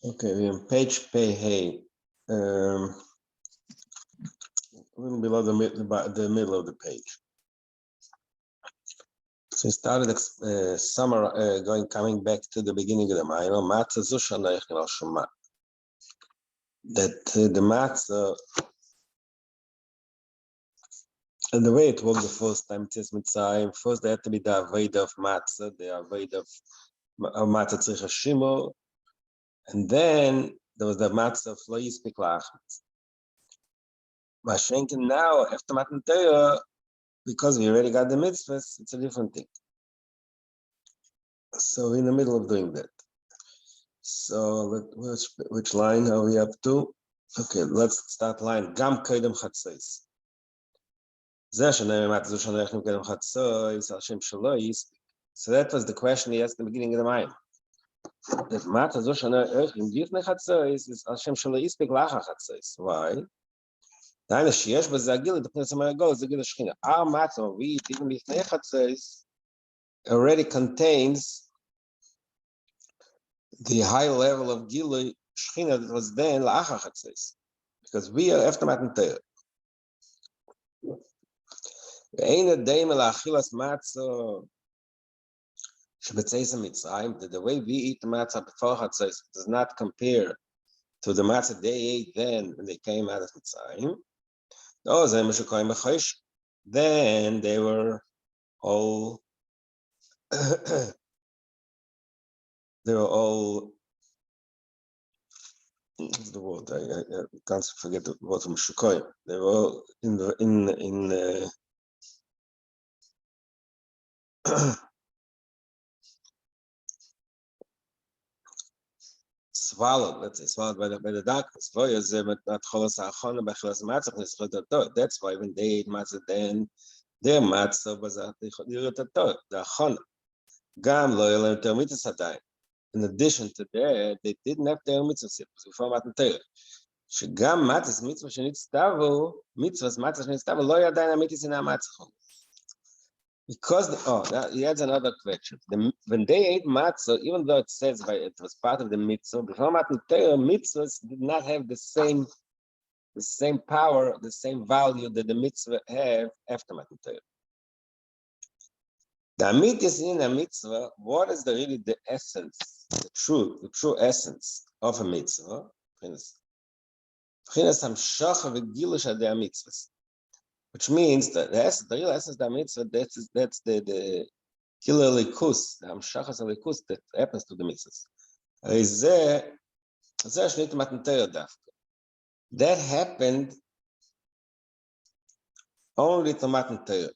Okay, we're on page Pei. A little below the middle of the page. So we started coming back to the beginning of the Mailo. Matzah zushanayich al shema. That the matzah, and the way it worked the first time, it is Mitzrayim. First, there had to be the avodah of matzah, the avodah of matzah tzricha shimur, and then there was the matzah of lo yispik la'achmitz. Mashenkin now, after Matan Torah, because we already got the mitzvahs, it's a different thing. So we're in the middle of doing that. So which line are we up to? Okay, let's start line. Gam kedem chatzos. So that was the question he asked at the beginning of the Mayim. That matzah zushanayich im difnei chatzos is Hashem shelo yispik lacha chatzos. Why? Our matzah we eat even bifnei chatzos already contains the high level of Gilui Shechina that was there in La'achar Chatzos, because we are after Matan Torah. The way we eat the matzah before Chatzos does not compare to the matzah they ate then when they came out of Mitzrayim. Then they were all what's the word? I can't forget the word from Shukoy. They were all in swallowed, let's say, swallowed by the darkness. That's why when they ate matzah then, their matzah was the achana. Gam lo yelem ter mitzvahs hadayin. In addition to that, they didn't have their mitzvahs before Matan Torah. Shegam matzahs mitzvah shenitztavu, mitzvahs matzah shenitztavu lo yadayin amitis in hamatzah. Because he adds another question. When they ate matzah, even though it says it was part of the mitzvah, before Matan Torah, mitzvahs did not have the same power, the same value that the mitzvah have after Matan Torah. The amitis in a mitzvah, what is really the essence, the true essence of a mitzvah? Which means that the real essence of the mitzvah, that's the killer likus, the hamshachas likus that happens to the mitzvahs. That happened only to Matan Torah.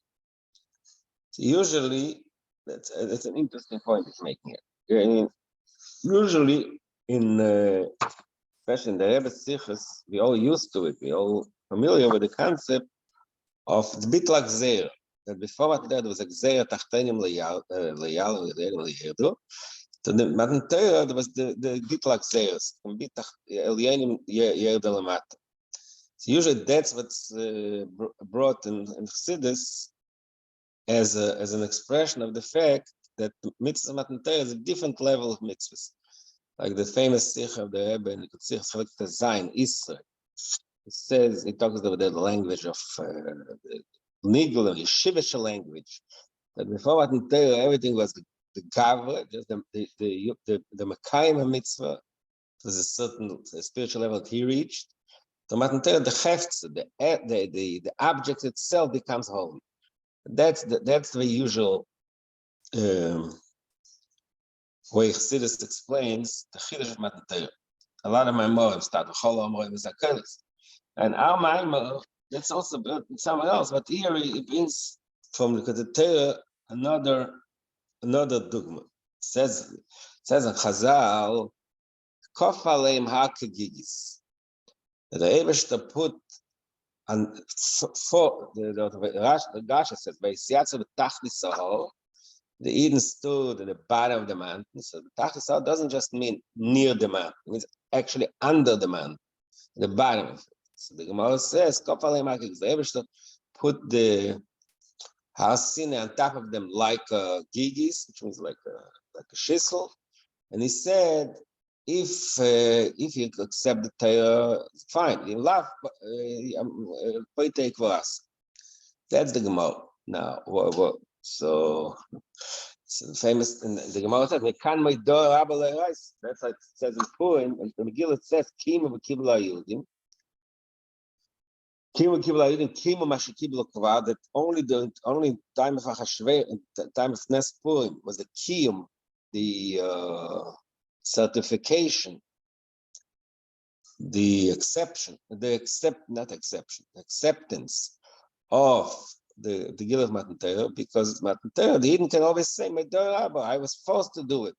So usually, that's an interesting point he's making here. I mean, usually, especially in the Rebbe Sichos, we all used to it. We all familiar with the concept of the bitlak zeir. That before Matan Torah there was a zeir tachtenim leyal leyerdu. So the Matan Torah there was the bitlak zeirs from bitach elyanim yerdu lamata. So usually that's what's brought in Chassidus as an expression of the fact that mitzvah Matan Torah is a different level of mitzvahs. Like the famous Sikh of the Rebbe in the Sikh Zayin Israel. It talks about the language of the legal and yeshivish language. That before Matan Torah, everything was the gavra, just the Mekayim mitzvah. It was a certain spiritual level that he reached. The Matan Torah, the hefts, the object itself becomes holy. That's the usual way Chassidus explains the chiddush of Matan Torah. A lot of my morim start with chol amroim v'zakelis, and our Maimah, that's also built in somewhere else. But here it brings from the Torah another dogma. It says in Chazal, kof aleim hakegigis. That the Eibishter put and for the Rasha says, the Eden stood at the bottom of the mountain. So the Tachlis doesn't just mean near the mountain, it means actually under the mountain, the bottom of it. So the Gemara says, the Eibishter put the Har Sinai on top of them like gigis, which means like a chisel. And he said, if you accept the Torah, fine. You laugh, but take for us. That's the Gemara. Now, so famous in the Gemara says, "Mekan meidor rabba le'rais." That's like it says in Purim, and the Megillah it says, "Kima v'kibla yudim." Kima kibla yudim, kima mashikibla kvar. That only time of Achashverosh, time of Nes Purim was the kiyum, the certification, the acceptance of the Gil of Matan Torah, because Matan Torah, the Eden can always say, I was forced to do it.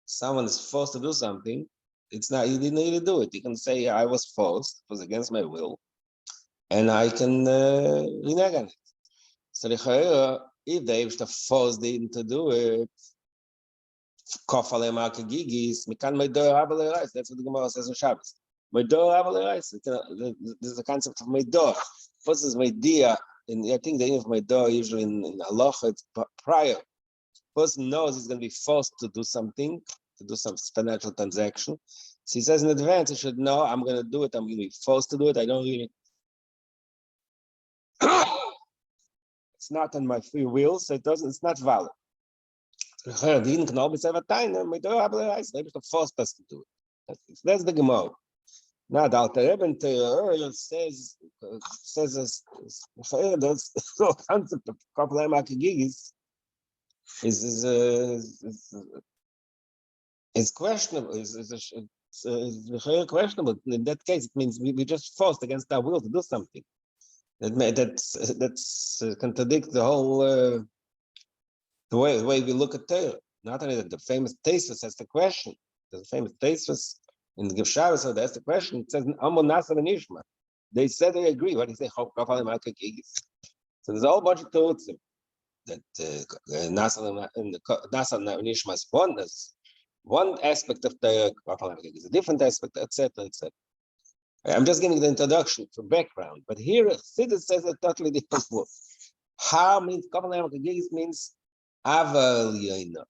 Someone is forced to do something, it's not, you didn't really do it. You can say, I was forced, it was against my will, and I can renege on it. So if the Eibishter forced the Eden to do it, that's what the Gemara says in Shabbos. This is the concept of Meidor. First is Meidia, and I think the name of Meidor usually in Halacha it's prior. Person knows he's going to be forced to do something, to do some financial transaction. So he says in advance, he should know, I'm going to do it, I'm going to be forced to do it, I don't really... It's not on my free will, so it's not valid. The Eden can always have a time, forced us to do it. That's the Gemara. Now the Alter Rebbe says this concept of Kopalei Makagigis is questionable. Is questionable. In that case, it means we just forced against our will to do something. That's contradicts the whole the way we look at Torah. Not only that, the famous Tosfos has the question. There's a famous Tosfos in the Giv Shabbos, so that's the question. It says Amon Nasa and Ishma. They said they agree. What do you say? So there's a whole bunch of thoughts that Nasa and Ishma is one. There's one aspect of the is a different aspect, etc., etc. I'm just giving the introduction for background, but here Chassidus says a totally different word. How means means Aval Yoina.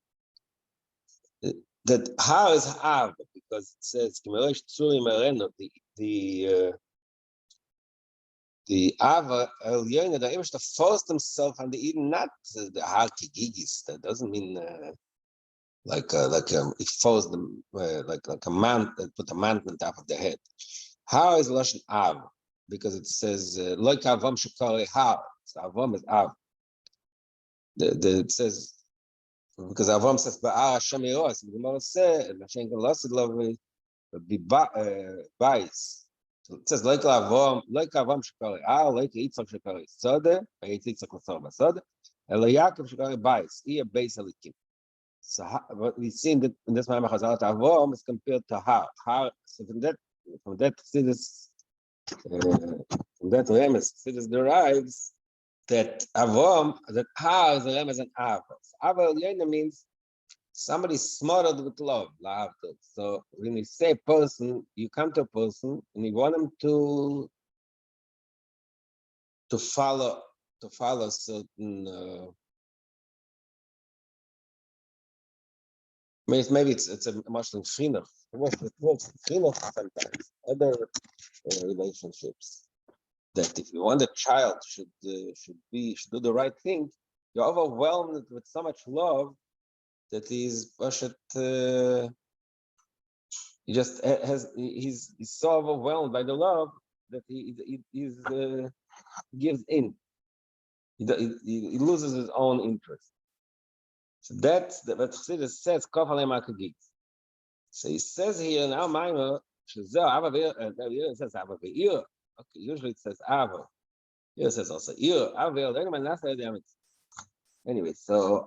That how is Av, because it says the Ava El Yoina, the Eibishter forced himself on the Eden, not the Har Kigigis. That doesn't mean he forced them like a man that put a mantle on top of the head. How is Lashon Av? Because it says like Avam Shekari Har. So Avam is Av. It says because Avam says Ba'ar Hashem Yeros. The Gemara says Hashem Galasid Love be bias. It says like Avam Shekari Har, like Yitzchak Shekari Sode, Yitzchak L'Sorba Sode, Ela Yaakov Shekari bias. He a base alikim. So what we see in this Ma'amar Chazal, Avam is compared to Har. So from that Chassidus, from that Remes, Chassidus derives that Avom, that Har is a Remes and Av. Aval Yoina means somebody smothered with love. So when you say person, you come to a person and you want him to follow certain. Maybe it's a Muslim chinuch. It works chinuch sometimes. Other relationships. That if you want a child should do the right thing, you're overwhelmed with so much love that he's he's so overwhelmed by the love that he gives in. He loses his own interest. So that's what Chassidus says. So he says here in our Maimer, it says Ava Ve'ir. Okay, usually it says Ava. Here it says also Ir. Anyway, so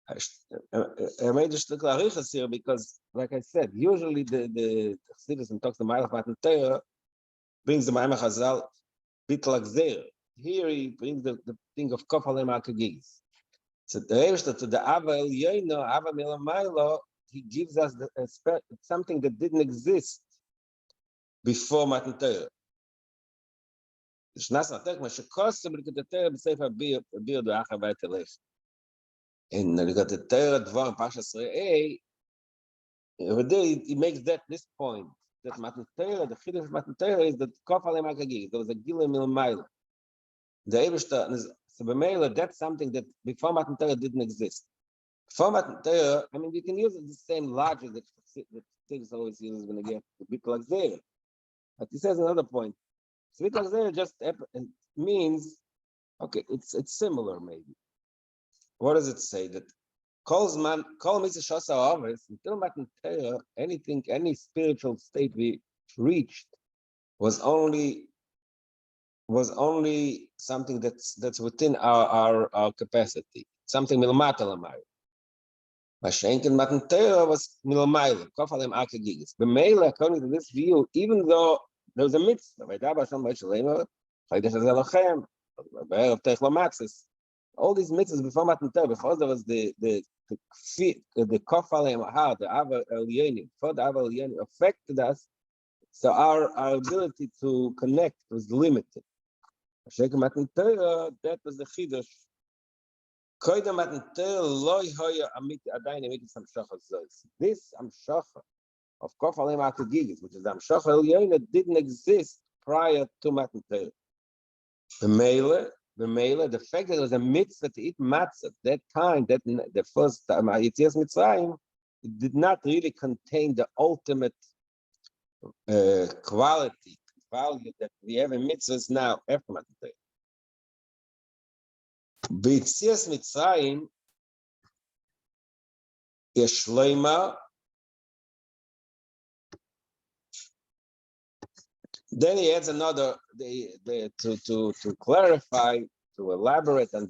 I made this look like here because, like I said, usually the Chassidus and talks the Ma'alach Matan Torah brings the Ma'amar Chazal bit like there. Here he brings the thing of Kopalei Makagigis. So the Eibishter to the Ava El Yoino, Ava Milamaylo, he gives us something that didn't exist before Matan Torah. And you got the Torah Dvar Pashas Re'ei, Over there, he makes this point that Matan Torah, the chiddush of Matan Torah is that kof alem hakagig. There was a gila milmayla. The Eibishter, so b'meila, that's something that before Matan Torah didn't exist. Before Matan Torah, I mean, you can use the same logic that Chassidus always uses when they get a bit like there. But he says another point. Bit like there just means, okay, it's similar maybe. What does it say? That calls man, call mitzvah shasa aves until Matan Torah, anything, any spiritual state we reached was only something that's within our capacity, something milmata lamay. Mashenken Matan Torah was milmayla, kof alem akagigis. B'meila, according to this view, even though there was a mitzvah, all these mitzvahs before Matan Torah, before there was the kof alem ahar, the ava elyonim, before the ava elyonim affected us, so our ability to connect was limited. Mashenken Matan Torah, that was the chiddush. This amshacha of kof alem hakagigis, which is the amshacha elyonim, didn't exist prior to Matan Torah. The fact that there was a mitzvah to eat matzah that time, that the first time Yetzias Mitzrayim, it did not really contain the ultimate quality, value that we have in mitzvahs now after Matan Torah. B'Yetzias Mitzrayim yesh shleima. Then he adds another to clarify, to elaborate on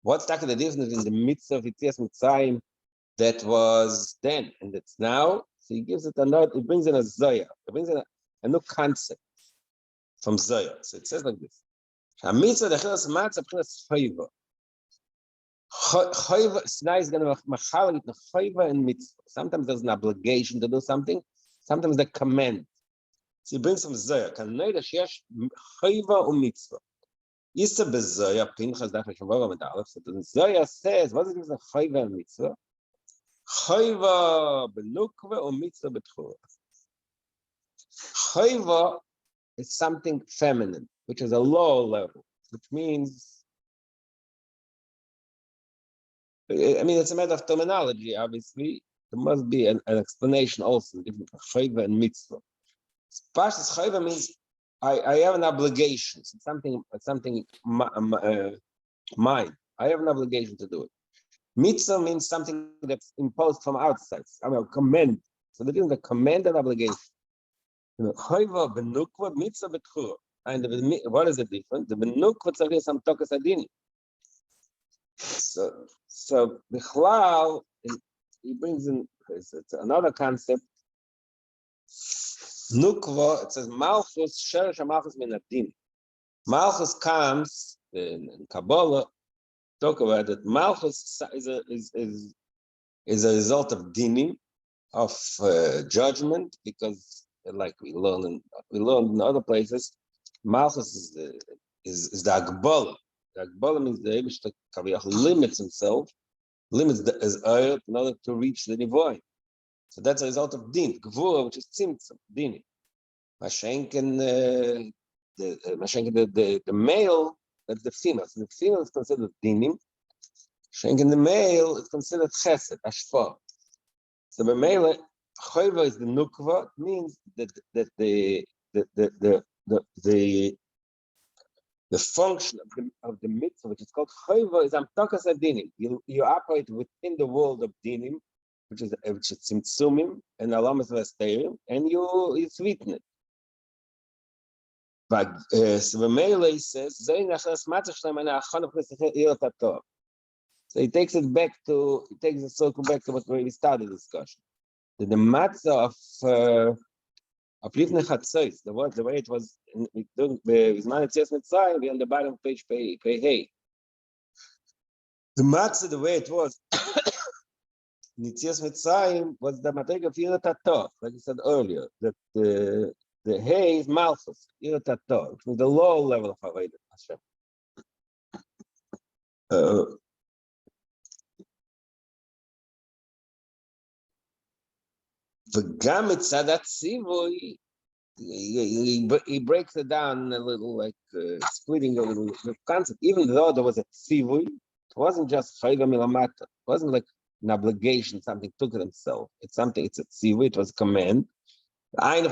what's the difference in the mitzvah of Yetzias Mitzrayim that was then and that's now. So he gives it another. It brings in a zoya. It brings in a new concept from zoya. So it says like this: a mitzvah dechilas matzah b'chilas chayva. Chayva, Snai is going to machal with the chayva and mitzvah. Sometimes there's an obligation to do something. Sometimes the command. So he brings some zoya. Can know that sheyesh chayva and mitzvah. Isa bezoya pinchas dafei shavara with aleph. So the zoya says, what is the chayva and mitzvah? Chayva benukva or mitzvah betchura. Chayva is something feminine, which is a lower level, which means, I mean, it's a matter of terminology, obviously. There must be an explanation also, different chayva and mitzvah. Pashtus chayva means I have an obligation, something mine. I have an obligation to do it. Mitzvah means something that's imposed from outside. I mean, a command. So there is a command and obligation. Chayva benukva, mitzvah betchura. And what is the difference? The benukva tzarich some tokas adini. So the chlal, he brings in, it's another concept. Nukva, it says malchus sheresh malchus min adin. Malchus comes in Kabbalah. Talk about that. Malchus is a result of dinim, of judgment, because like we learn in other places, Malchus is the Agbola. The Agbola means the Eibishter limits himself, limits his earth in order to reach the Nivoim. So that's a result of din, Gvura, which is tzimtzum, dinim. Mashenken, the male, that's the female. So the female is considered dinim. Mashenken, the male is considered chesed, ashfa. So the male, chayva is the nukva. It means that the function of the mitzvah, which is called chayva, is amtakas adinim. You operate within the world of dinim, which is tzimtzumim and alamas v'asterim, and you sweeten it. But so the Meile says, so he takes the circle back to what we started the discussion. The matzah of Livnei Chatzos, the way it was during the Yetzias Mitzrayim, we on the bottom of page Pei Hey. The matzah, the way it was in Yetzias Mitzrayim, was the matega of Yirat HaTov, like I said earlier, that the hay is malchus, Yirat HaTov, which means the lower level of Avodah Hashem. וגם מצד הציווי, he breaks it down a little, like splitting a little the concept. Even though there was a tzivui, it wasn't just chayva milamata. It wasn't like an obligation, something took it himself. It's something. It's a tzivui. It was a command. Even in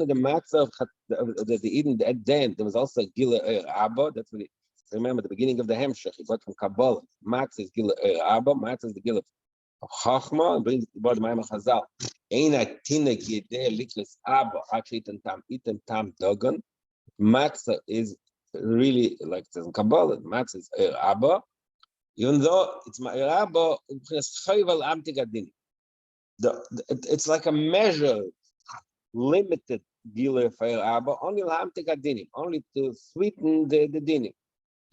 the matzah of the Eden at the end, there was also gila abba. That's what. Remember the beginning of the Hemshech. He got from Kabbalah. Matzah is gila abba. Matzah is the gila of Chachma. And brings the body Ma'amar Chazal. Ein atinek yedei likles abba. Actually, item tam dogon. Matzah is really like it says in Kabbalah. Matzah is abba. Even though it's abba, it's chayval amtigadin. It's like a measure, limited gila for abba, only lamtigadin, only to sweeten the dinim.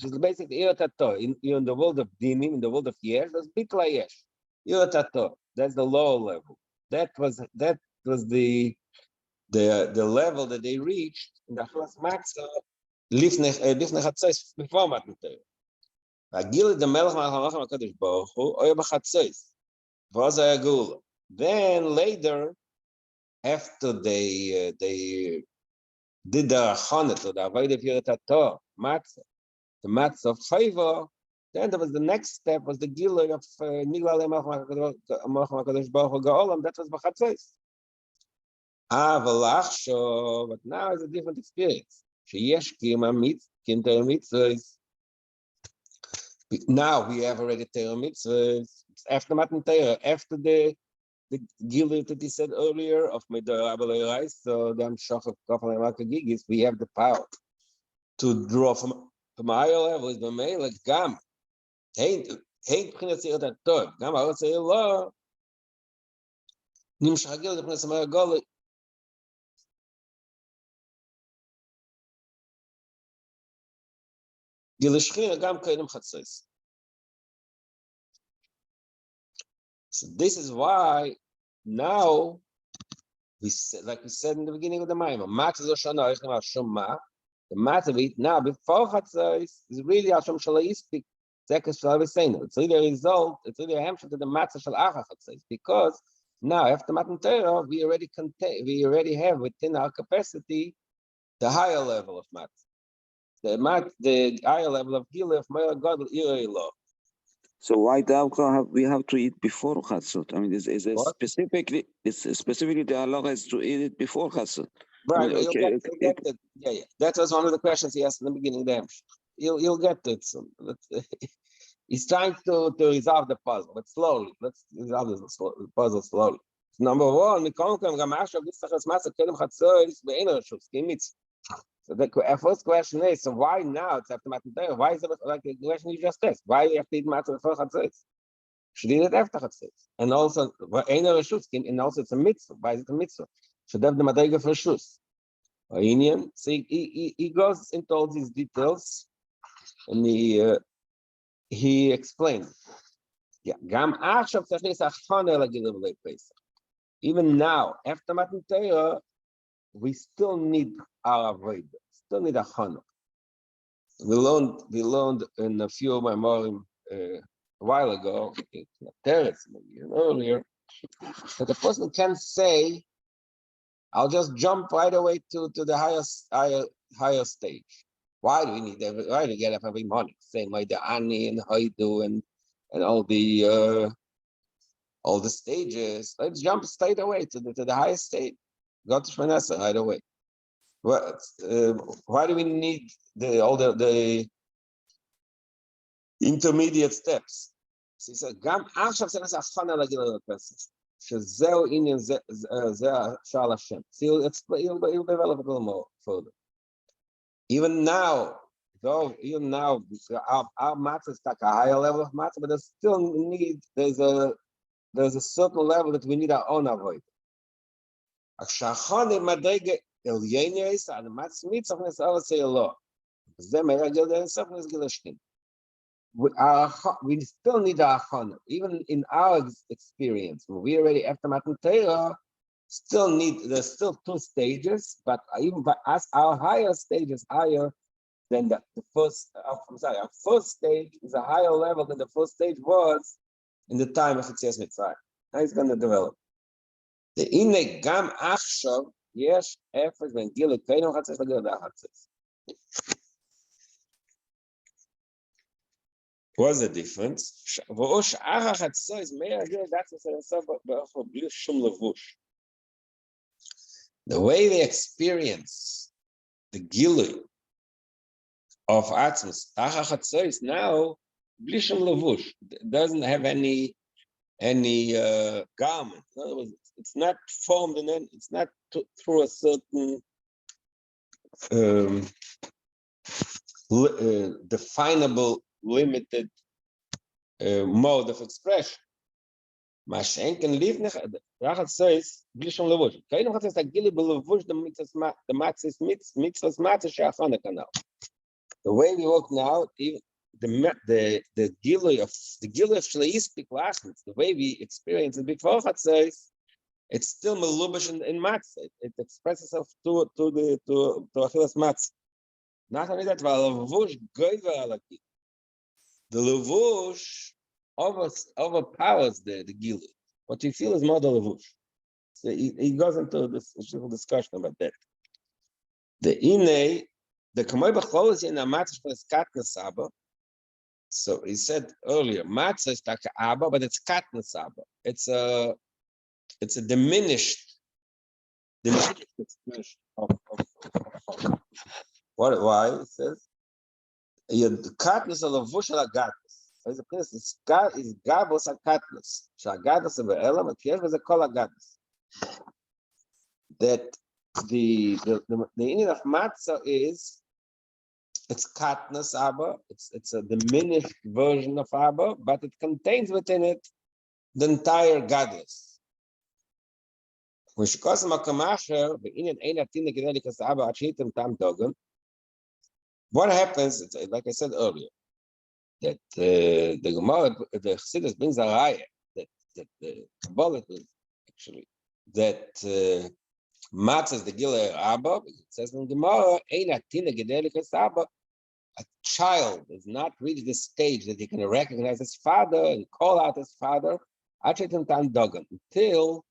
Which is basically iratato. In the world of dinim, in the world of yesh, there's bitla yesh. Iratato. That's the lower level. That was the level that they reached in the first matzah lifnei chatzos before Matan Torah. Agil the melech malach hakadosh baruch hu oya b'chatzos v'az hayagula. Then later, after they did the achana to the avodah of Yeratato matzah, the matzah of chayva, then there was the next step was the gilui of Nigla Malach Hakadosh Baruch Hu Ga'olam. That was b'chatzos. But now it's a different experience. Now we have already Torah mitzvahs after Matan Torah, after the gilui that he said earlier of Medor Abalei, so the Amshach of Kafal Makagigis, we have the power to draw from a higher level. Is the mail like Gam. Hey, Prince Yerdat Tov. Gam I would say Allah. Nimshagil the Prince Maragol. Gilishchir Gam Kaidem Chatzos. So this is why now we said, like we said in the beginning of the Maimon, Matzah Zoshana Echema Shoma. The matzah we eat now before Chatzos is really Hashem Shalayistik. It's really a result. It's really a hamshah to the matzah shel achar chatzos, because now after Matan Torah we already have within our capacity the higher level of matzah, the higher level of gilui of Meir Gadol Irei Lo. So why we have to eat before Chatzot? I mean, is specifically the halacha is to eat it before Chatzot. Right, I mean, you'll get it. Yeah. That was one of the questions he asked in the beginning of the Hemshech. You'll get it soon. He's trying to resolve the puzzle, but slowly. Let's resolve the puzzle slowly. Number one, so the first question is, so why now? It's after Matan Torah. Why is it like the question you just asked? Why do you have to eat matzah before Chatzos? Should eat it after Chatzos. And also, and also it's a mitzvah. Why is it a mitzvah? Should have the madriga for shus. So he goes into all these details, and he explained. Yeah, even now, after Matan Torah, we still need our avodah, still need a chana. We learned in a few of my morim a while ago, Teres, maybe earlier, that the person can say, I'll just jump right away to the higher stage. Why do we need that? Why do we get up every morning? Same like the Ani and Haidu and all the stages. Let's jump straight away to the highest stage. Go to Shmanasa right away. Why do we need all the intermediate steps? So he said, "Gam achshav senas achana lagil l'pesach shezeu inyan zeh shal Hashem." So he'll develop a little more further. Even now, our matzah is like a higher level of matzah, but there's a certain level that we need our own avoid. We still need our chana. Even in our experience, we already after Matan Torah, there's still two stages, but even by us, our higher stage is higher than the first. Our first stage is a higher level than the first stage was in the time of Yetzias Mitzrayim. How he's going to develop. The ine gam achshav yesh efes ben gila keinu chatzis l'gila da chatzis. What's the difference? V'osh acha chatzis is meir gila datzis l'sav b'achor b'li shum levush. The way they experience the gila of atzmus acha chatzis now b'li shum levush doesn't have any garment. In other words, it's not formed and then it's not through a certain definable, limited mode of expression. Mashenken livnech rachat says glishon levush. Kainu chatzis agili belevush the matzis mitzvahs matzis she'achana kanal. The way we walk now, even the gilui of shleistik lashmitz, the way we experience it before chatzis, it's still melubash in matzah. It expresses itself to achilas matzah. Not only that, levush goyver alaki. The levush overpowers the gilui. What you feel is more the levush. So he goes into this discussion about that. The ine, the kamoy b'chol is in a matzah for katnas abba. So he said earlier, matzah is like abba, but it's katnas abba. It's a diminished expression of what? Why? It says the katnas of levush al agadus. So the place is gabos al katnas. Shagadus of elam and yesh was a kol agadus. That the meaning of matzah is it's katnas abba. It's a diminished version of abba, but it contains within it the entire gadlus. What happens, like I said earlier, that the Gemara, the Chassidus brings a raya that the Kabbalah actually that matzah is the gilui abba. It says in Gemara, a child has not reached the stage that he can recognize his father and call out his father until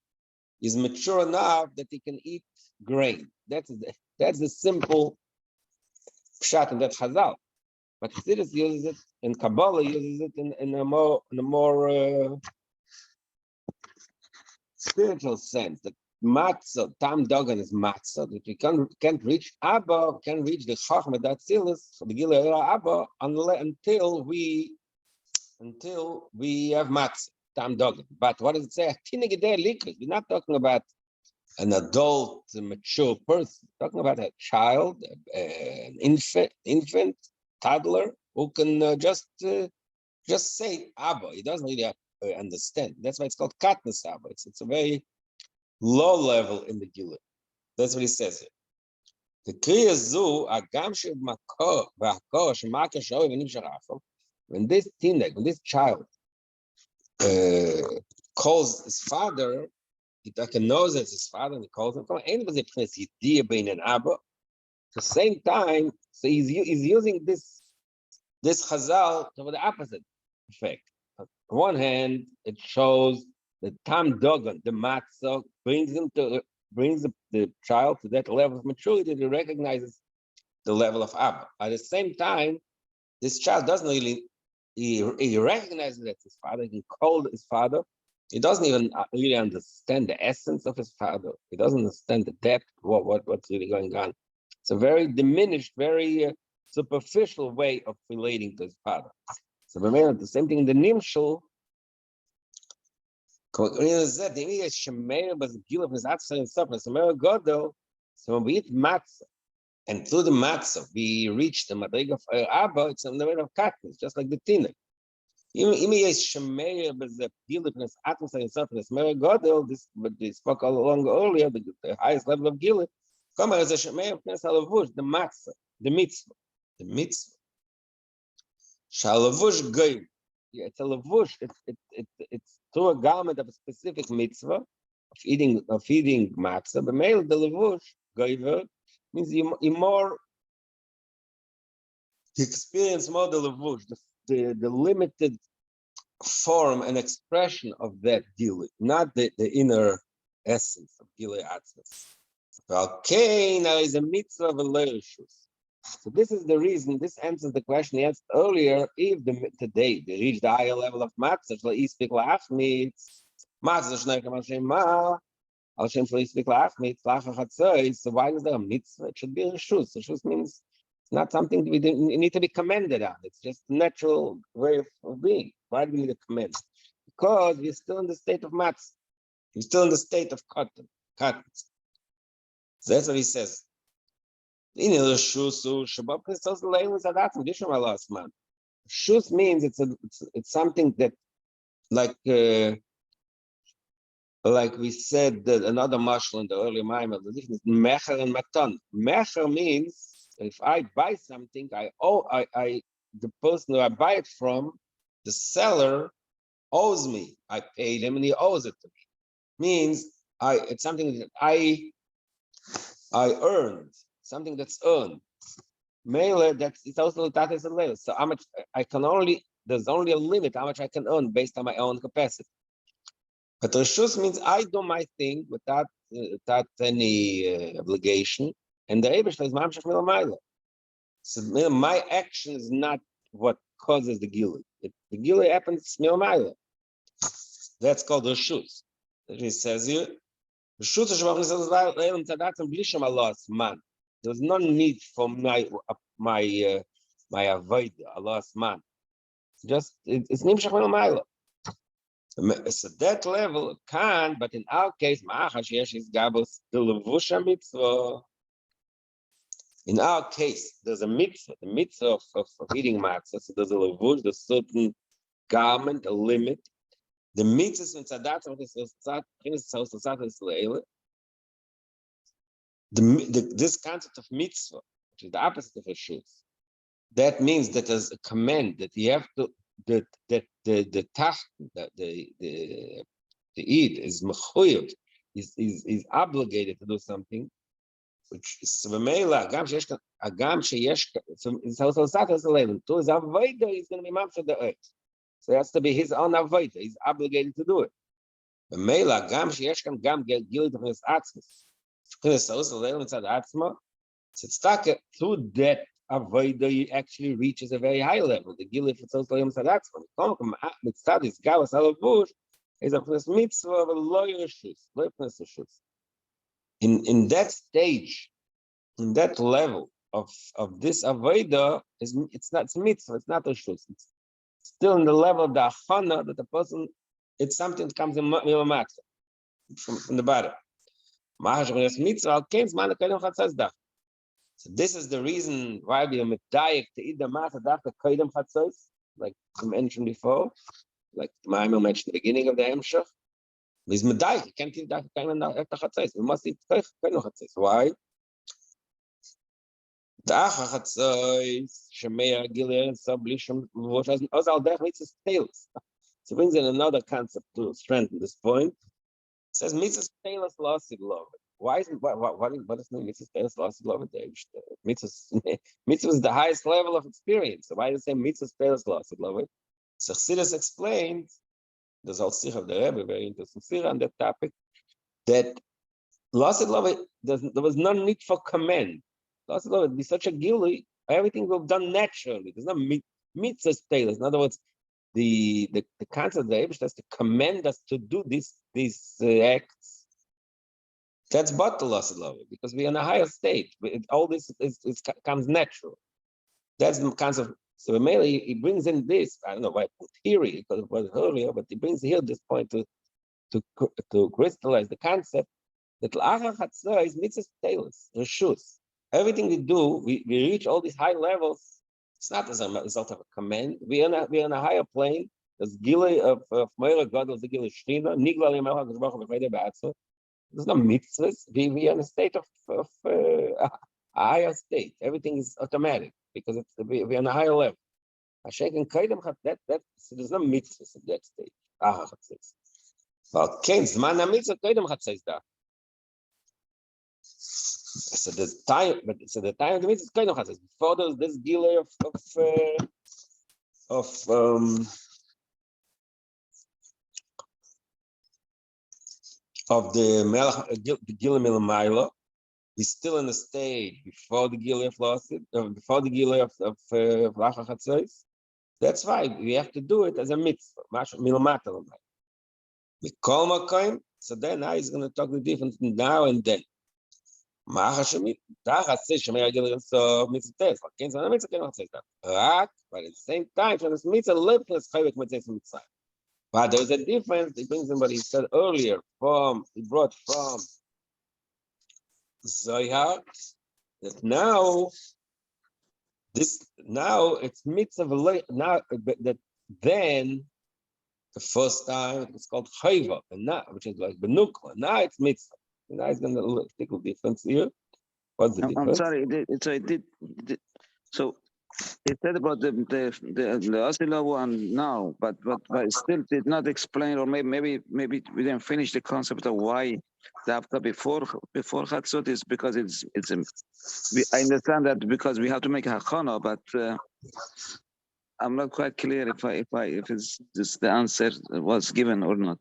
he's mature enough that he can eat grain. That's the simple pshat in that Chazal. But Chassidus uses it, and Kabbalah uses it in a more spiritual sense. That matzah, tam dogan is matzah. That we can't reach Abba, can't reach the Chachma Datzilus, the Gilui Abba, until we have matzah, tam dogan. But what does it say? We're not talking about an adult, a mature person. We're talking about a child, an infant, toddler who can just say Abba. He doesn't really understand. That's why it's called katnas Abba. It's a very low level in the Gilui. That's what he says here. The kriya zu agam shel makor v'akor shemaka shoi v'nimshach afal. When this child calls his father, he knows it's his father, and he calls him. At the same time, so he's using this chazal for the opposite effect. On one hand, it shows that tam dogan, the matzah, brings the child to that level of maturity that he recognizes the level of Abba. At the same time, this child doesn't really, he recognizes that his father, he can call his father. He doesn't even really understand the essence of his father. He doesn't understand the depth, what's really going on. It's a very diminished, very superficial way of relating to his father. So the same thing in the Nimshul. So when we eat matzah, and through the matzah we reach the madrig of Abba, it's a level of katnas, just like the tinnik. This what we spoke all along earlier, the highest level of gilui. Come as a shemeir of the matzah, the mitzvah. Shalavush goy. It's a lavush. It's through a garment of a specific mitzvah of eating matzah. The male the lavush goyver means you experience more the lavush, the limited form and expression of that gilui, not the inner essence of gilui atzmas. Okay, now is a mitzvah of a leirshus. So this is the reason. This answers the question he asked earlier. If today they reach the higher level of matzah, so why is there a mitzvah? It should be a reshus. Reshus means it's not something we need to be commended on. It's just a natural way of being. Why do we need a command? Because we're still in the state of matzah. We're still in the state of cotton. So that's what he says. Shus means it's something that like we said that another mashal in the early Maimon, the difference mecher and matan. Mecher means if I buy something, the person who I buy it from, the seller owes me. I paid him and he owes it to me. Means it's something that I earned, something that's earned. Mele, it's also that is a level. So how much I can there's only a limit how much I can earn based on my own capacity. But reshus means I do my thing without any obligation, and the Eibishter is mamshach milamayla. So my action is not what causes the gilui. The gilui happens milamayla. That's called reshus. He says here, reshus man. There's no need for my avoid a lost man. Just it's nimshach milamayla. So that level can, but in our case, in our case, there's a mitzvah, the mitzvah of eating matzah. So there's a levush, there's a certain garment, a limit. The mitzvah in Tzadat, this concept of mitzvah, which is the opposite of a shus, that means that there's a command that you have to the Eid is mechuyot, is obligated to do something, which is v'meila agam sheyesh. So it's also satas eleven. To his avodah is going to be mamshad the earth. So it has to be his own avodah. He's obligated to do it. V'meila agam sheyesh kan gam gilit of his atzmus. Because also eleven tzad atzma. So it's stuck through that. Avodah actually reaches a very high level. The gilui for social yom sadatz from mitzvah is gavas alavush is a mitzvah of a loyal reshus. In that stage, in that level of this avodah, it's mitzvah. It's not a reshus. It's still in the level of the achana that the person. It's something that comes in mitzvah from the bottom. So this is the reason why we are medayek to eat the matzah dafka koydem chatzos, like we mentioned before, like the Maimon mentioned at the beginning of the Hemshach. He's medayek, you can't eat dafka koydem after chatzos. We must eat koydem chatzos. Why? Dafka chatzos shemeir gilir sublishim v'voshas ozal derech mitzvahs teilus. So brings in another concept to strengthen this point. It says mitzvahs teilus losid love. Why isn't what is the mitzvah lost love it? Mitzvah is the highest level of experience. So why does it say mitzvah lost love it? So Chassidus explains, there's also of the Rebbe, very interesting on that topic, that lost love it, there was no need for command. Lost love it be such a gilui, everything will be done naturally. There's no mitzvah status. In other words, the concept of the Rebbe has to command us to do these acts. That's but the loss of love, because we're in a higher state. All this comes natural. That's the concept. So mainly he brings in this. I don't know why theory, because it was earlier, but he brings here this point to crystallize the concept that l'achar chatzah is mitzvah teilus, reshus. Everything we do, we reach all these high levels. It's not as a result of a command. We're in a higher plane. There's gilui of Moira God, there's the gilui Shechina, nigla l'yamel HaKadosh Baruch Hu b'chayde b'atzah. There's no mitzvahs. We are in a state of a higher state. Everything is automatic because we're on a higher level. So there's no mitzvahs in that state. Okay, so the time, the time of the mitzvah is koydem chatzos. Before there's this gilui of of the Gila Milamayla. We're still in the stage before the Gila of Losset, before the Gila of Lacha Chatzos. That's why we have to do it as a mitzvah. Milamata. We call Makoim, so then now he's going to talk the difference now and then. But at the same time, but there's a difference. He brings in what he said earlier. He brought from Zohar that now it's mitzvah. Now that then the first time it was called chayva, and now which is like benukla. Now it's mitzvah. Now it's going to take a difference here. What's the difference? I'm sorry. So it said about the Asila one now, but it still did not explain, or maybe we didn't finish the concept of why the after before Chatzot is because I understand that because we have to make a hachana, but I'm not quite clear if the answer was given or not.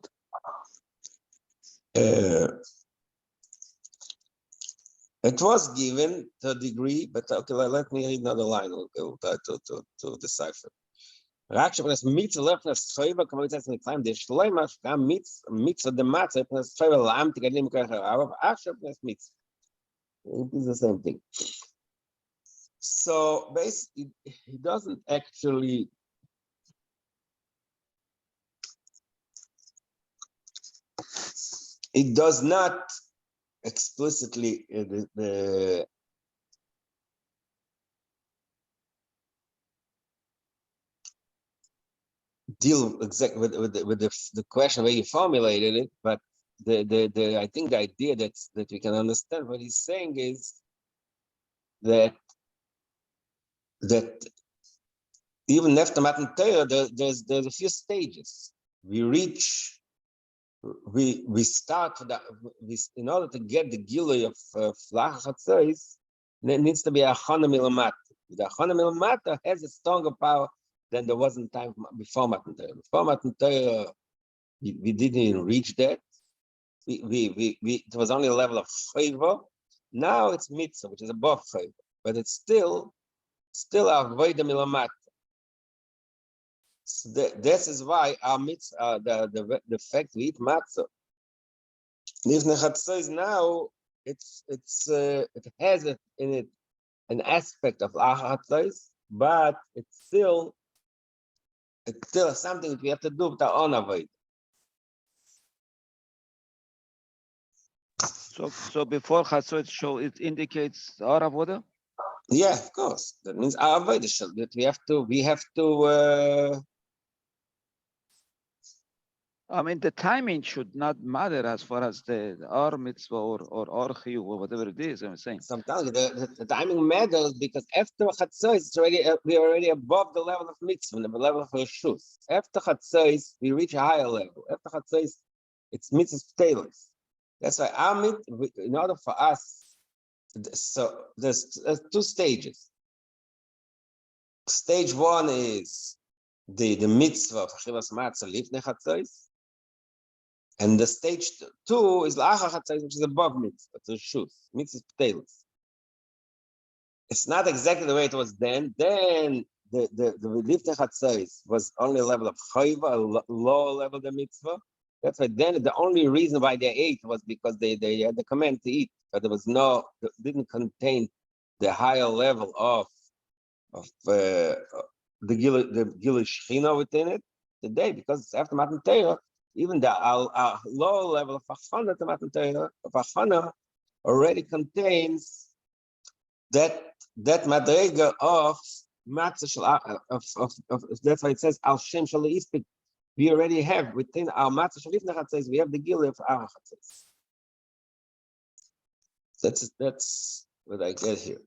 It was given to a degree, but okay, let me read another line to decipher. Mitzvah the matzah it is the same thing. So basically, he doesn't actually it does not explicitly deal exactly with the question where you formulated it, but I think the idea that we can understand what he's saying is that even after Matan Torah, there's a few stages. We start in order to get the Gilui of Lacha Chatzos, there needs to be a Chana Milamata. The Chana Milamata has a stronger power than there was in time before Matan Torah. Before Matan Torah, we didn't even reach that. It was only a level of favor. Now it's mitzvah, which is above favor, but it's still avoid the milamata. So this is why our mitzvah, the fact we eat matzah. Now it has in it an aspect of achatzos, but it's still something that we have to do with our own avoid. So before Chatzot show, it indicates our avoda? Yeah, of course. That means our avoda that we have to. I mean, the timing should not matter as far as the our mitzvah or our chiyuv or whatever it is. I'm saying. Sometimes the timing matters because after Chatzos, we're already above the level of mitzvah, the level of reshus. After Chatzos, we reach a higher level. After Chatzos, it's mitzvah status. That's why in order for us, so there's two stages. Stage one is the mitzvah of Chivas Matzah Lifnei Chatzos, and the stage two is La'achar Chatzos, which is above mitzvah, the shus, mitzvah status. It's not exactly the way it was then. Then the Lifnei Chatzos was only a level of chayva, a lower level than mitzvah. That's why then the only reason why they ate was because they had the command to eat, but there was didn't contain the higher level of the Gilui Shechina within it today, because it's after Matan Torah, even our lower level of Achana to Matan Torah of Achana already contains that madrega of matzah of that's why it says al shem shel ispik. We already have within our matzah shalif nechatzos, we have the gilui of our chatzos. That's what I get here.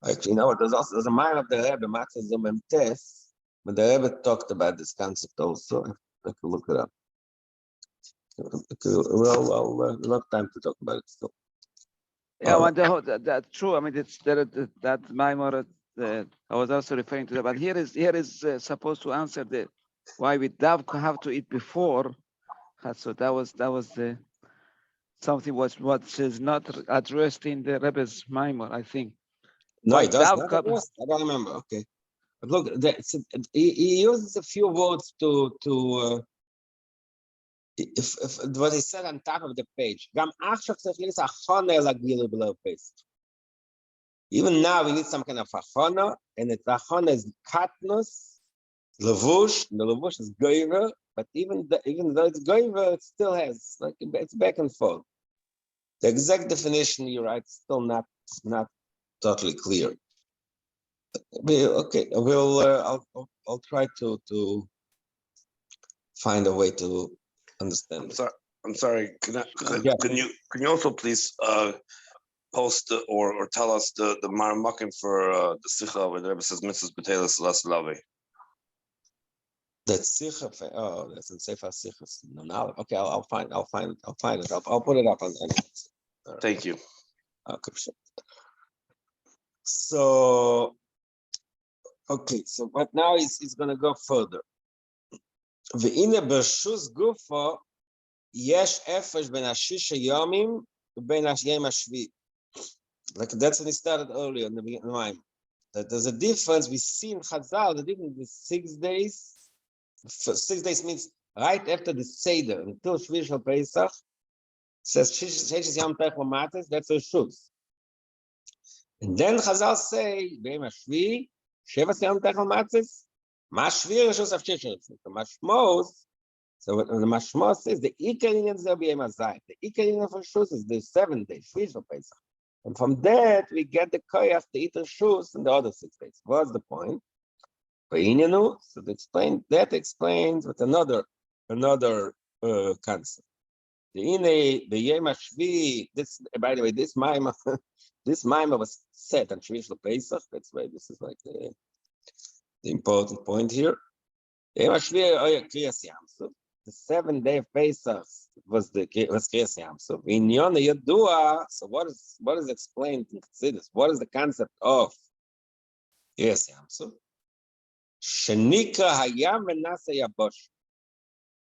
Actually, there's a mind of the Rebbe, Matzah Zomem Tes, but the Rebbe talked about this concept also. I can look it up. Well, not time to talk about it still. Yeah, that's true. I mean, it's that Maimor. I was also referring to that, but here is supposed to answer why we have to eat before. So that was the something what is not addressed in the Rebbe's Maimon, I think. No, Why he does not Davka- address. I don't remember. Okay, but look, he uses a few words to if what he said on top of the page. Gam achshav tzarich linis achana lagilui b'lo pesach. Even now, we need some kind of achana, and the achana is katnus, levush. The levush is goiver, but even though it's goiver, it still has like it's back and forth. The exact definition you're right, still not totally clear. Okay, I'll try to find a way to understand. I'm sorry. Yeah. Can you also please post or tell us the marmakim for the sicha where the Rebbe says mitzvahs b'teilus las lavi? That's sicha. Oh, that's in Sefer Sichas. No, now, okay, I'll find it. I'll put it up on. Thank you. Okay, sure. So, okay, so but now he's going to go further. Ve'ine b'shus gufa yesh efesh ben hashisha yomim u'ben yom hashvi. Like that's when he started earlier in the beginning. That there's a difference we see in Chazal. The difference is 6 days. 6 days means right after the Seder until Shvi Shel Pesach. Says Sheshes Yom Teichel Matzos. That's a shus. And then Chazal say Be'em Hashvi Shevas Yom Teichel Matzos. Mashvir Shus of Sheshes. The Mashmos. So what the Mashmos says the Iker Inyan Zel Be'em Hazayim. The Iker Inyan for shus is the 7 days Shvi Shel Pesach. And from that, we get the koyach to eat the shoes in the other 6 days. What's the point? So that explains with another concept. The Yom Hashvi, this, by the way, this Maimah was set on Shvi Shel Pesach. That's why this is like the important point here. Yom Hashvi Kriyas Yamsuf. The 7th day of Pesach was Kriyas Yamsuf. In Yom Yadua, so what is explained in Chassidus? What is the concept of Kriyas Yamsuf? Shenika Hayam v'Nasa Yabosh.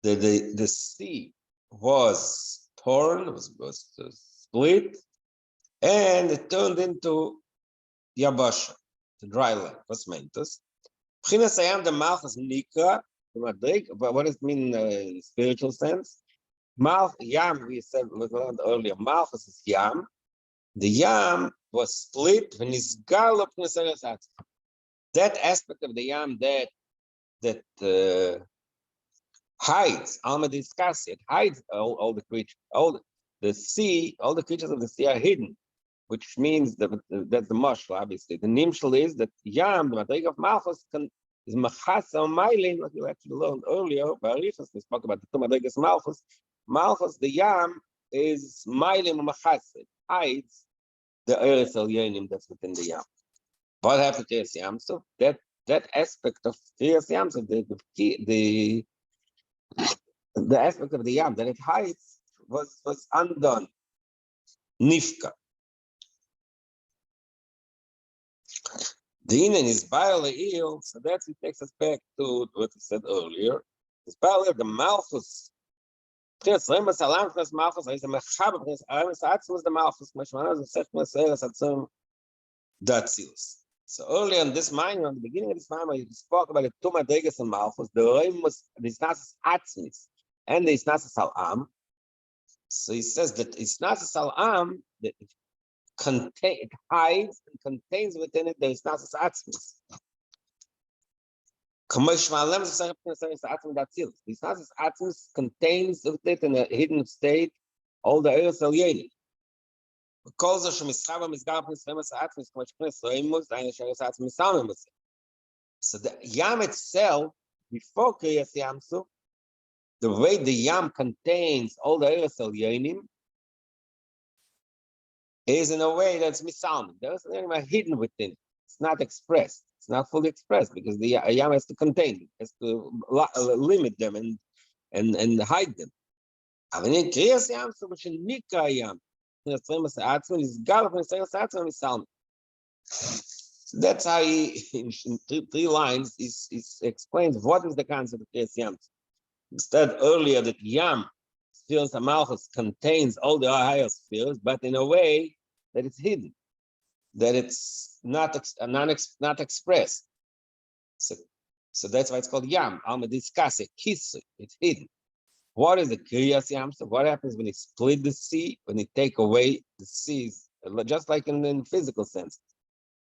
The sea was torn, was split, and it turned into Yabosh, the dry land, Pasmentus. B'chinas Hayam the Malchus Nika. What does it mean in spiritual sense? Yam, we said earlier, Malchus is Yam. The Yam was split when he's galop. That aspect of the Yam that hides, Alma discuss it, hides all the creatures, the sea, all the creatures of the sea are hidden, which means that that's the mashal, obviously. The nimshal is that Yam, the Madrig of Malchus, is machasa or mailing, what you actually learned earlier. Barichas, we spoke about the two Madrigas Malchus. Malchus, the Yam, is mailing or machasa. It hides the Eretz Elyonim that's within the Yam. What happened to Kriyas Yamsuf? That aspect of Kriyas Yamsuf, the aspect of the Yam that it hides was undone. Nifka. The Inan is Baal, so that takes us back to what we said earlier. It's Baal, the Malchus. Malchus is the Mechab, was the Malchus, so earlier in this minor, at the beginning of this minor, you spoke about the two Madrigas and Malchus, the Reim was the Isnasas Atzmis and the Isnasas Al-Am. So he says that Isnasas Al-Am, that it hides and contains within it the Isnasas Atzmis. The Isnasas Atzmis contains with it in a hidden state all the Eretz Elyonim. So the Yam itself, before Kriyas Yamsuf, the way the Yam contains all the Eretz Elyonim is in a way that's misalmim. The Eretz Elyonim are hidden within it. It's not expressed. It's not fully expressed because the Yam has to contain them, has to limit them and hide them. Kriyas Yamsuf, which is Nika Yam. That's how he, in 3 lines, he explains what is the concept of Kriyas Yam. He said earlier that Yam, spheres Malchus contains all the higher spheres, but in a way that it's hidden, that it's not expressed. So that's why it's called Yam. Alma discuss it, kiss it, it's hidden. What is the Kriyas Yam? So what happens when you split the sea, when you take away the seas, just like in the physical sense?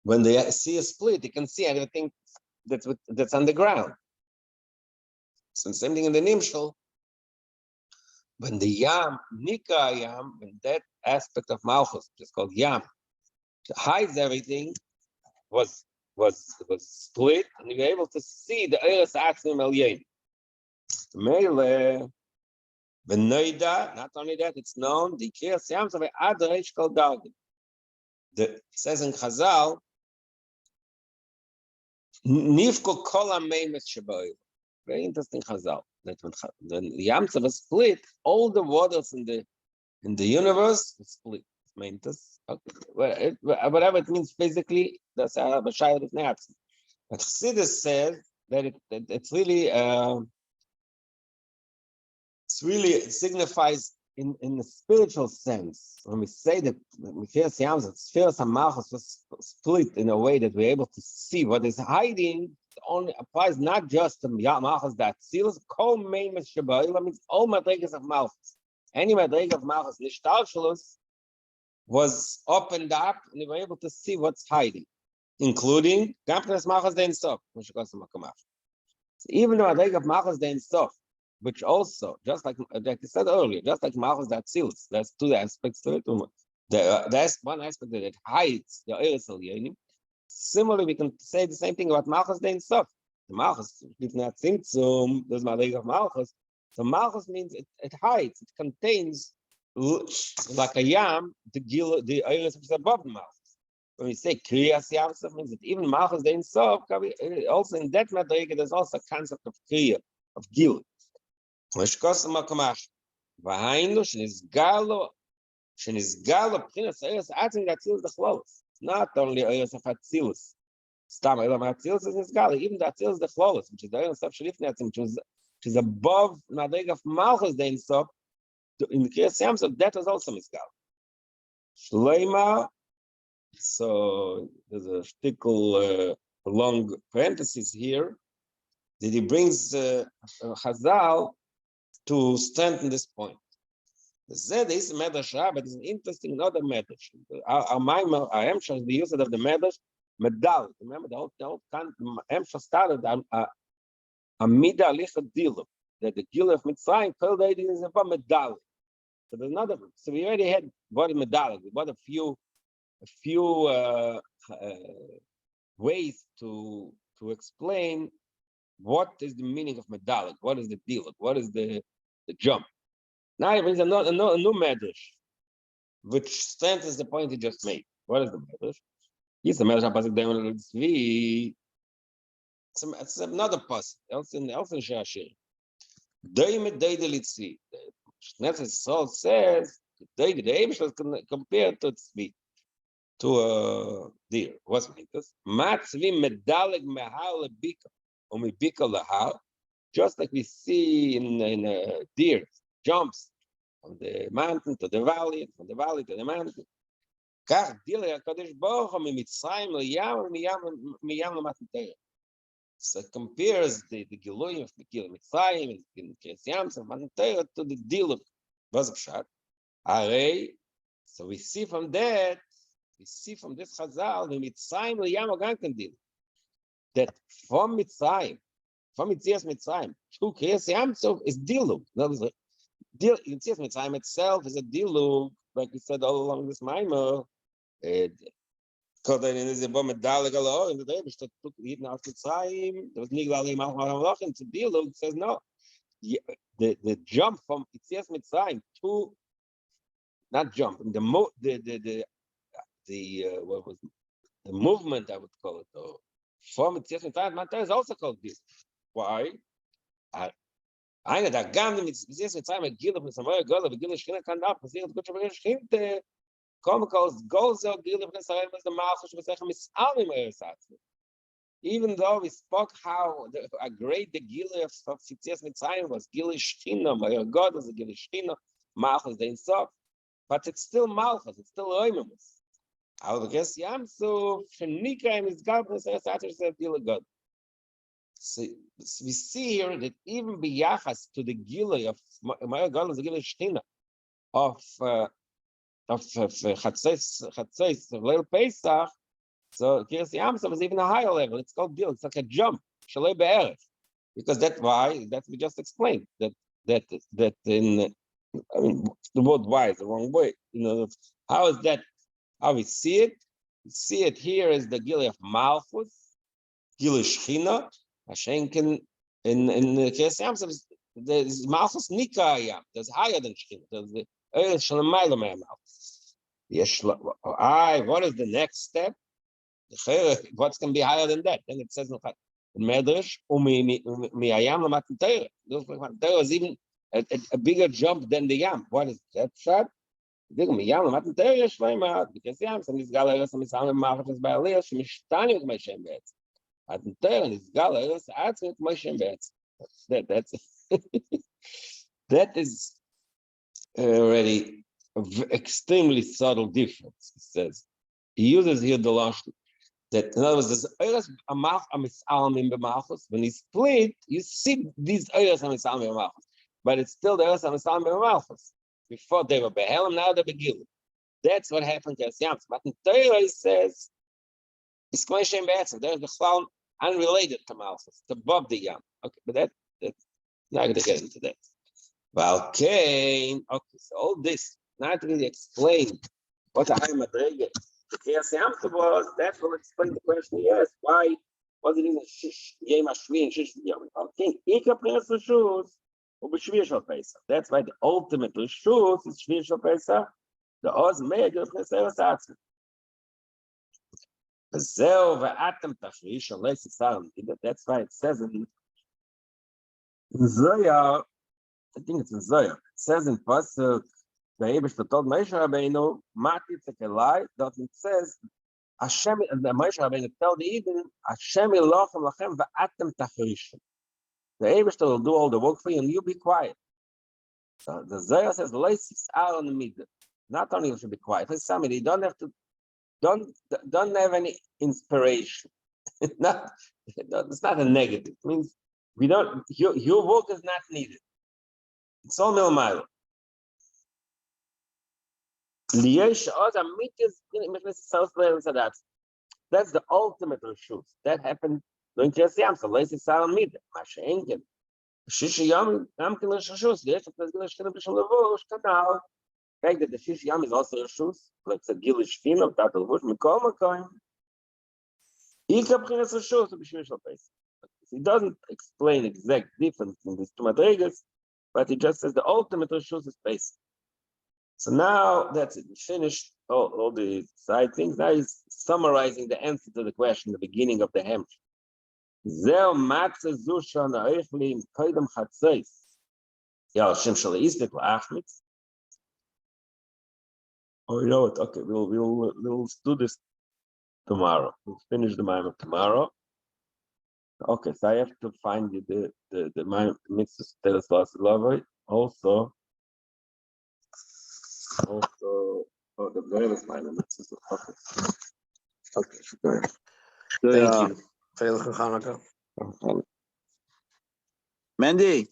When the sea is split, you can see everything that's on the ground. So the same thing in the Nimshal. When the Yam, Nika Yam, when that aspect of Malchus, which is called Yam, hides everything, was split, and you were able to see the Eretz Atzmim Elyon. Mele, Benoida, not only that, it's known, the Kriyas Yam of Ad Reish Kol Dargin. It says in Chazal, Nifko Kol HaMeimet Shebayil. Very interesting Chazal. That when the Yam was split, all the waters in the universe split. Okay. Whatever it means physically, that's a Bashayat of Neatzim. But Chassidus says that it really signifies in the spiritual sense. When we say that Kriyas Yam, that spheres and Malchus was split in a way that we're able to see what is hiding, only applies not just to Malchus that seals, Kol Meimes Shebayil means all Madrigas of Malchus. Any Madriga of Malchus, Nishtalshalus, was opened up, and they were able to see what's hiding, including Gampnas Malchus Dein Sof. Even the Madriga of Malchus Dein Sof, which also, just like I said earlier, just like Malchus that seals, there's two aspects to it. There's one aspect that it hides the Eretz Elyonim. Similarly, we can say the same thing about Malchus Dein Sof. The Malchus, if not Tzimtzum, there's Madriga of Malchus. So Malchus means it hides, it contains, like a Yam, the Eretz which is above the Malchus. When we say Kriyas Yam, it means that even Malchus Dein Sof, also in that Madriga, there's also a concept of Kriya, of Gil. V'hainu shenizgalo b'chinas Eretz Atzmim Atzilus Dechlolus. Not only Eretz of Atzilus, Stam Elam Atzilus is nizgalo, even the Atzilus Dechlolus, which is the Eretz of Shalifnei Atzmim, which is above Madriga of Malchus Dein Sof. In the Kriyas Yam, so that was also nizgalo. Shleima. So there's a shtickle long parenthesis here that he brings Chazal to strengthen this point. The Zed is a Medrash, but it's an interesting another Medrash. Our Emshah is the use of the Medrash, Medal. Remember, the whole Emshah started a Mida Alicha Dilu, that the Gil of Mitzrayim, Kol Deidi is about Medal. So there's another, so we already had body Medal, we bought a few ways to explain what is the meaning of Medallic, what is the deal, what is the jump. Now he brings a new medrash, which strengthens the point he just made. What is the medrash? He's the medrash pasuk down Tzvi. It's another pasuk. Else in Shashir. Doimet deide litzvi. Netzes Sol says the Abish was compared to Tzvi, to a deer. What's this? Matzvi medalig mehal lebika, or mebika lahal. Just like we see in a deer jumps from the mountain to the valley, from the valley to the mountain. Kach dilei HaKadosh Baruch Hu mimitzrayim liyam miyam l'matnteira. So it compares the Giluim of Mitzrayim in Kriyas Yam of Matnteira to the deal of Bazapshat. So we see from that, this Chazal, the Mitzrayim liyam ogankan deal, that from Mitzrayim, from Yitzias Mitzrayim to Kriyas Yam is dilug. Yitzias Mitzrayim itself is a dilug, like we said all along this Maimer. Kodan is a bomb medalig alo in the day, but took eaten out Mitzrayim. There was niglali malachim to dilug. Says no, the jump from Yitzias Mitzrayim to not jump, the what was the movement, I would call it, though, from Yitzias Mitzrayim is also called this. Why? Einer der Gam mit Yitzias Mitzrayim a giluf mit Samoy Gola, a giluf shchina kanaf, passiert gut schon Schinte. Even though we spoke how a great the Gila of Yitzias Mitzrayim was Gila Shchina, my God was a Gila Shchina, Malchus the Insof, but it's still Malchus, it's still Oimamus. I guess Yamsuf, Shenika is God, God. So we see here that even biyachas to the gilui of my God is the gilui shtina of Chatzos Leil Pesach. So Kiryas Yamsuf is even a higher level. It's called gilui. It's like a jump, shalei be'erech, because that's why that we just explained that in I mean the word why is the wrong way. How is that? How we see it? We see it here as the gilui of Malchus, gilui shchina. Hashenken in the Kiryas Yamsuf, there's Malchus Nikayam. There's higher than Shechina. There's the Eretz Shalamayla Malchus. Yes, what is the next step? What's going to be higher than that? Then it says in Medrash, Miyayam Lamatan Torah. There was even a bigger jump than the Yam. What is that shot? Miyayam Lamatan Torah Shleima. Because Yamsuf is Galeras and Misalem Malchus by Aliyah Shemishtani with Meshem Betz. That's that is already an extremely subtle difference. He says he uses here the lashon that in other words there's a misalmim b'malchus. When he split, you see these eres misalmim b'malchus, but it's still the eres misalmim b'malchus. Before they were behelim, now they're begilum. That's what happened to Yams. But in Torah he says it's Shem Be'etzim. There's the clown unrelated to Malchus. It's above the Yam. Okay, but that's not going to get into that. Okay, so all this, not really explain what the high madrege, the Kiryas Yamsuf was, that will explain the question he asked. Why was it in the Yom HaShvi and Shish Yom? Okay, Ika Prince Rishus, or B'Shvi Shal Pesach. That's why the ultimate Rishus is Shvi Shal Pesach. The Oz Me'egel Prince Eretz Atzmi. That's why it says in Zohar, I think it's in Zohar, it says in Pasuk, the Eibishter told Moshe Rabbeinu, Mati Tzekelai, that it says, Hashem, the Moshe Rabbeinu tell the Eden, Hashem Elochem Lachem v'atem tachrishem. The Eibishter will do all the work for you and you be quiet. So the Zohar says, Leisis Aaron Midah. Not only you should be quiet, it's somebody, you don't have to don't have any inspiration. It's not a negative. It means we don't. Your work is not needed. It's all milmailo. That's the ultimate reshus. That happened during Kiryas Yamsuf. So let's say Salam Mida. Mashenken. Shish Yom Yamkin reshus. Yes, because Gilish Shchina b'Shel Levush Kanal. The fact that the Shish Yom is also reshus. Like it's a Gilish Shchina of Tatel Levush Mikol Makoim. Ika Prince reshus b'Shvi Shal Pesach. He doesn't explain exact difference in these two madrigas, but he just says the ultimate reshus is Pesach. So now that's it. We finished all the side things. Now he's summarizing the answer to the question, the beginning of the hemshech. Zeh matzah zu shana eichli im koydem chatzos. Ya Hashem shall istek la'achmitz. Oh, you know what? Okay, we'll do this tomorrow. We'll finish the Maimon tomorrow. Okay, so I have to find the Maimon mitzvah teres la'aseh also. The very final mitzvah. Okay. Thank you. Feilich Hanukkah. Mandy.